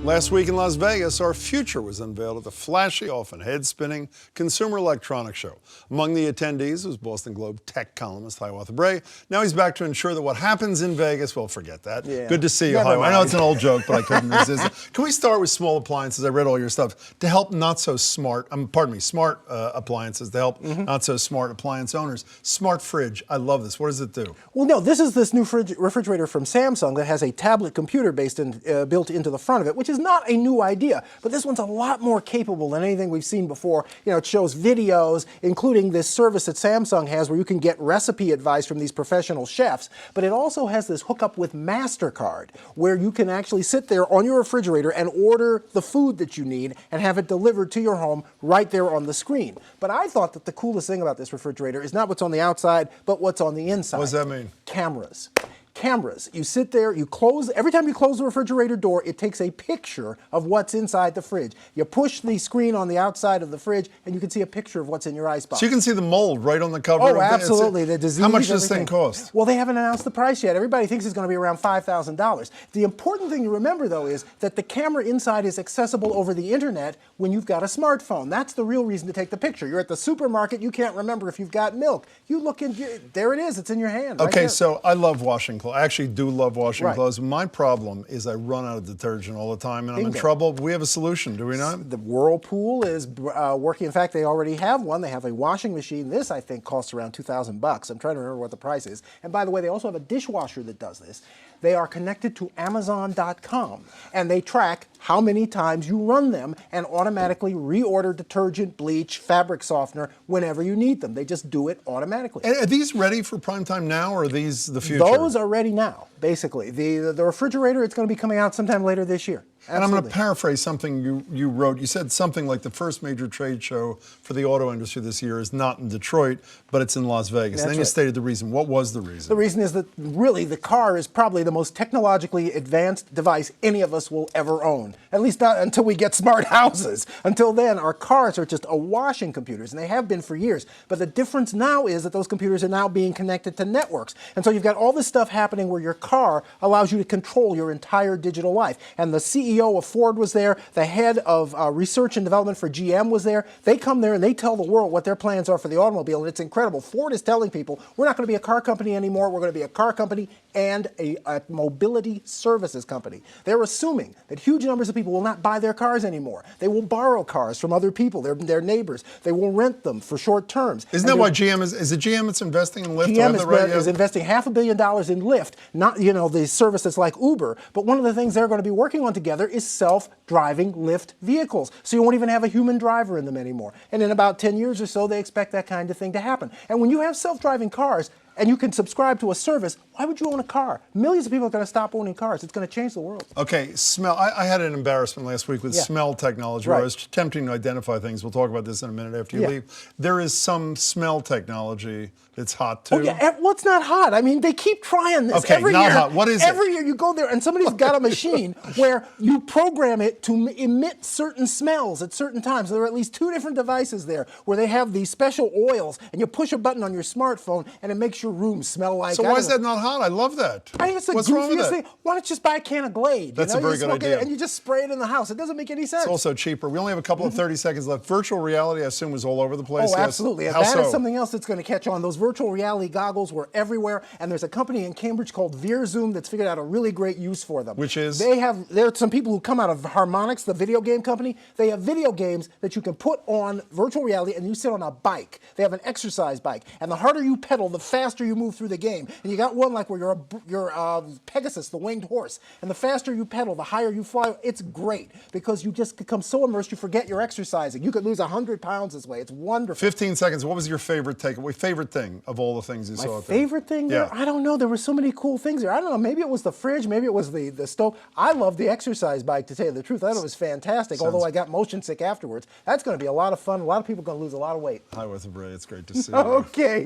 Last week in Las Vegas, our future was unveiled at the flashy, often head-spinning Consumer Electronics Show. Among the attendees was Boston Globe tech columnist Hiawatha Bray. Now he's back to ensure that what happens in Vegas, well, forget that. Yeah. Good to see you, Hiawatha. I know it's an old joke, but I couldn't resist it. Can we start with small appliances? I read all your stuff. To help smart appliances, to help not so smart appliance owners. Smart fridge, I love this. What does it do? Well, no, this is this new refrigerator from Samsung that has a tablet computer built into the front of it, which is not a new idea, but this one's a lot more capable than anything we've seen before. You know, it shows videos, including this service that Samsung has where you can get recipe advice from these professional chefs, but it also has this hookup with MasterCard, where you can actually sit there on your refrigerator and order the food that you need and have it delivered to your home right there on the screen. But I thought that the coolest thing about this refrigerator is not what's on the outside, but what's on the inside. What does that mean? Cameras. Cameras. You sit there, you close, every time you close the refrigerator door, it takes a picture of what's inside the fridge. You push the screen on the outside of the fridge and you can see a picture of what's in your icebox. So you can see the mold right on the cover? Oh, absolutely. The disease, how much does everything. this thing cost? Well, they haven't announced the price yet. Everybody thinks it's going to be around $5,000. The important thing to remember, though, is that the camera inside is accessible over the internet when you've got a smartphone. That's the real reason to take the picture. You're at the supermarket, you can't remember if you've got milk. You look in, there it is, it's in your hand. Okay, right so I love washing clothes. I actually do love washing clothes. My problem is I run out of detergent all the time and I'm in trouble. We have a solution, do we not? The Whirlpool is working. In fact, they already have one. They have a washing machine. This, I think, costs around $2,000. I'm trying to remember what the price is. And by the way, they also have a dishwasher that does this. They are connected to Amazon.com, and they track how many times you run them and automatically reorder detergent, bleach, fabric softener whenever you need them. They just do it automatically. And are these ready for prime time now, or are these the future? Those are ready now, basically. The refrigerator, it's going to be coming out sometime later this year. Absolutely. And I'm going to paraphrase something you wrote. You said something like the first major trade show for the auto industry this year is not in Detroit, but it's in Las Vegas. And then you stated the reason. What was the reason? The reason is that really the car is probably the most technologically advanced device any of us will ever own. At least not until we get smart houses. Until then, our cars are just awash in computers, and they have been for years. But the difference now is that those computers are now being connected to networks. And so you've got all this stuff happening where your car allows you to control your entire digital life. And the CEO of Ford was there. The head of research and development for GM was there. They come there and they tell the world what their plans are for the automobile, and it's incredible. Ford is telling people, we're not going to be a car company anymore. We're going to be a car company and a mobility services company. They're assuming that huge numbers of people will not buy their cars anymore. They will borrow cars from other people, their neighbors. They will rent them for short terms. Isn't that why GM is it GM that's investing in Lyft? GM is investing $500 million in Lyft, not the service that's like Uber, but one of the things they're going to be working on together is self-driving Lyft vehicles. So you won't even have a human driver in them anymore. And in about 10 years or so, they expect that kind of thing to happen. And when you have self-driving cars, and you can subscribe to a service, why would you own a car? Millions of people are going to stop owning cars. It's going to change the world. Okay, smell. I had an embarrassment last week with smell technology where I was attempting to identify things. We'll talk about this in a minute after you leave. There is some smell technology that's hot too. Oh yeah, well, it's not hot. I mean, they keep trying this every year. Hot. What is every year you go there and somebody's got a machine where you program it to emit certain smells at certain times. There are at least 2 different devices there where they have these special oils, and you push a button on your smartphone and it makes your room smell like. So why is that not hot? I love that. I think it's the What's wrong with goofiest that? thing. Why don't you just buy a can of Glade? That's a very good idea. And you just spray it in the house. It doesn't make any sense. It's also cheaper. We only have a couple of 30 seconds left. Virtual reality, I assume, was all over the place. Oh, absolutely. And that is something else that's going to catch on. Those virtual reality goggles were everywhere, and there's a company in Cambridge called VeerZoom that's figured out a really great use for them. Which is? There are some people who come out of Harmonix, the video game company. They have video games that you can put on virtual reality, and you sit on a bike. They have an exercise bike, and the harder you pedal, the faster you move through the game. And you got one like where you're Pegasus, the winged horse, and the faster you pedal, the higher you fly. It's great because you just become so immersed you forget you're exercising. You could lose 100 pounds this way. It's wonderful. 15 seconds. What was your favorite takeaway? Favorite thing of all the things you saw? My favorite thing there? I don't know. There were so many cool things there. I don't know. Maybe it was the fridge. Maybe it was the stove. I love the exercise bike, to tell you the truth. I thought it was fantastic, although I got motion sick afterwards. That's going to be a lot of fun. A lot of people are going to lose a lot of weight. Hiawatha Bray, it's great to see you. Okay.